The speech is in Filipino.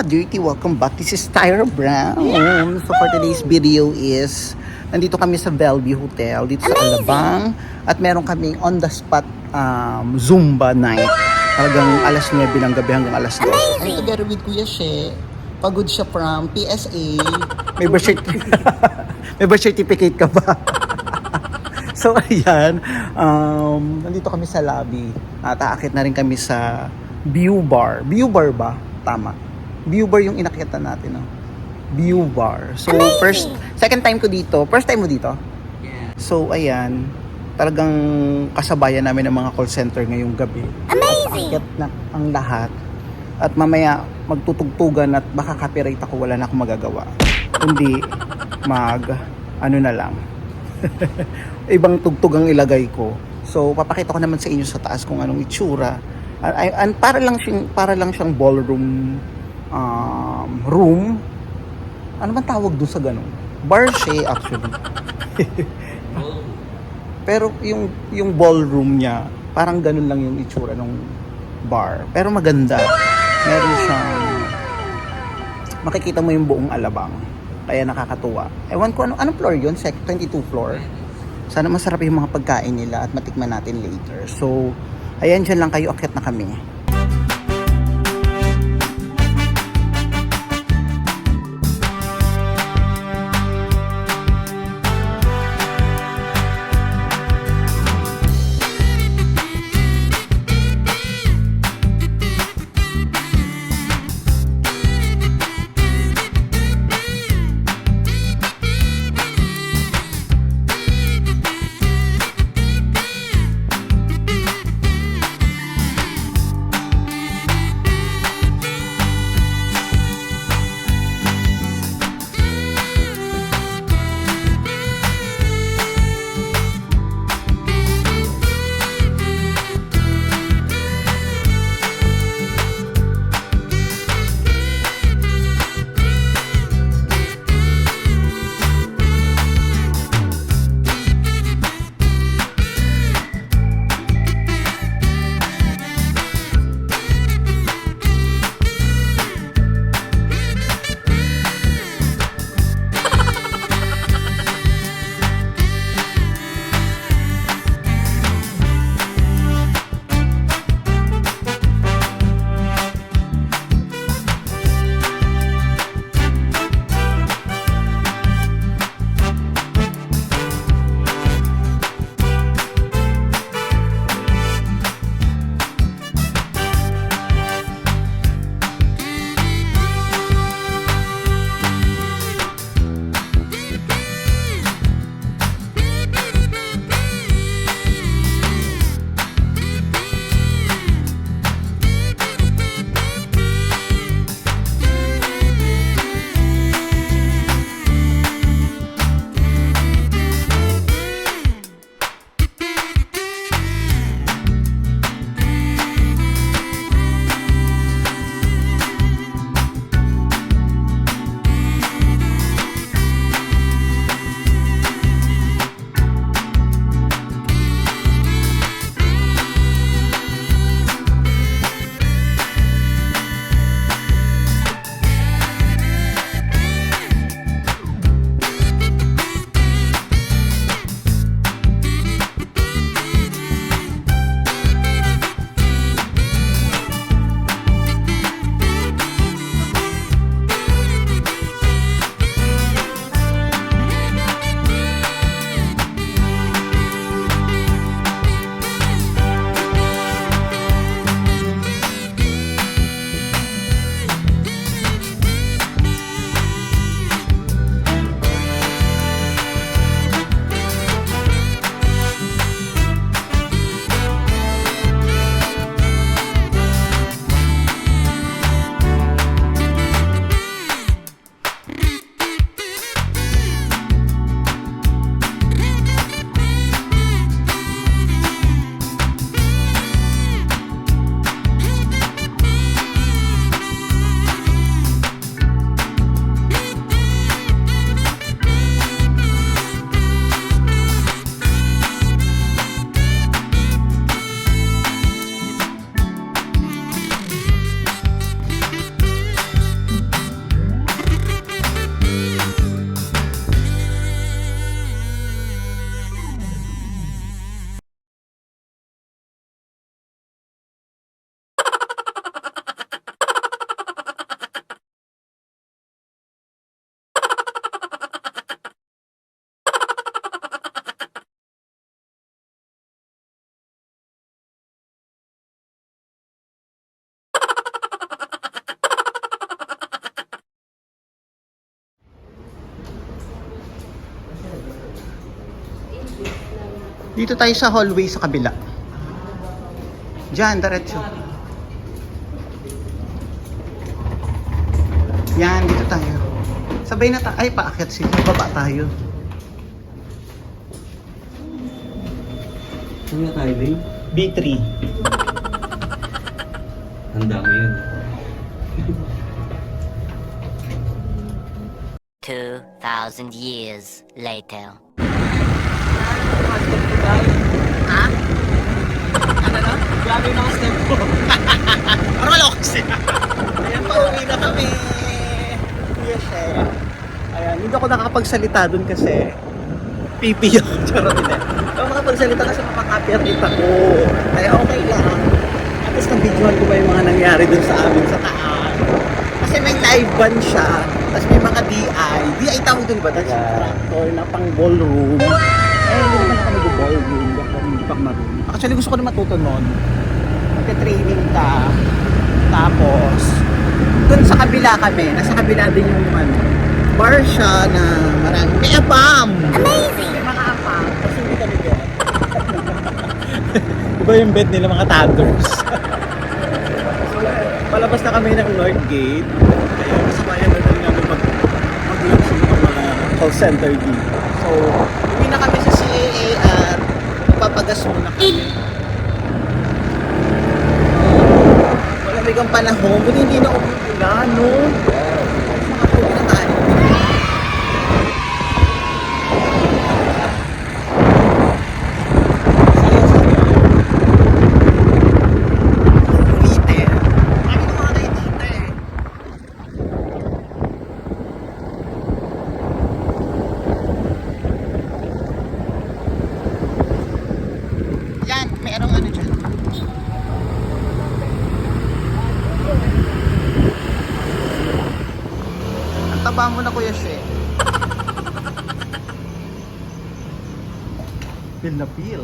dirty? Welcome back. This is Tyra Brown. So for today's video is nandito kami sa Bellevue Hotel dito sa Alabang at meron kaming on the spot Zumba night. Talagang alas 9 ng gabi hanggang alas 2. I'm together with Kuya She. Pagod siya from PSA. May birth certificate ka ba? So ayan, nandito kami sa lobby at aakit na rin kami sa View Bar. View Bar ba? Tama. View Bar yung inakyatan natin. No? View Bar. So second time ko dito. First time mo dito? Yeah. So ayan, talagang kasabayan namin ng mga call center ngayong gabi. Amazing! At na ang lahat. At mamaya magtutugtugan at baka copyright ako, wala na akong magagawa. Kundi ano na lang. Ibang tugtog ang ilagay ko. So papakita ko naman sa inyo sa taas kung anong itsura. Para lang siyang ballroom room. Ano man tawag doon sa ganun? Bar siya actually. Pero yung ballroom niya, parang ganun lang yung itsura ng bar. Pero maganda. Meron siyang makikita mo yung buong Alabang. Kaya nakakatuwa. Ewan ko anong floor yun? 22 floor. Sana masarap yung mga pagkain nila at matikman natin later. So, ayan, dyan lang kayo, akyat na kami. Dito tayo sa hallway sa kabila. Diyan, diretso. Yan, dito tayo. Sabay na tayo. Ay, paakyat sila. Baba tayo. Ano na tayo, babe? B3. Handa mo yun. 2,000 years later. Ha? Ano na? Grabe yung mga step ko. Parang wala ko kasi. Ayan, pauwi na kami. Yes, eh. Ayan, hindi ako nakakapagsalita dun kasi pipi ako. Charot din eh. Ako makapagsalita kasi makakapirate ako. Kaya okay lang. At least nabidyohan ko ba yung mga nangyari dun sa amin sa taas. Kasi may live band siya. Tapos may mga DI. DI tawag dun ba? That's tractor na pang ballroom. Eh, hindi naman ako nag-ballroom. Hindi pa marunong. Actually, gusto ko na matuto nun. Magka-training ka. Tapos, dun sa kabila kami. Nasa kabila din yung ano, bar siya na marami. May abam! Amazing! May mga abam. Kasi hindi kami bed. Iba yung bed nila, mga toddlers. So, palabas na kami ng North Gate. Kaya kasabayan na din namin mag-lunch yung mga call center dito. So, uwi na kami sa CAA at magpapagas muna kami. Malamig ang panahon. Buti hindi na umuulan, no? Makatuloy na tayo. Ulitin. Bakit yung mga kayo dito eh? Yan, merong ano dyan. Ang taba mo na, Kuya She. Feel na feel.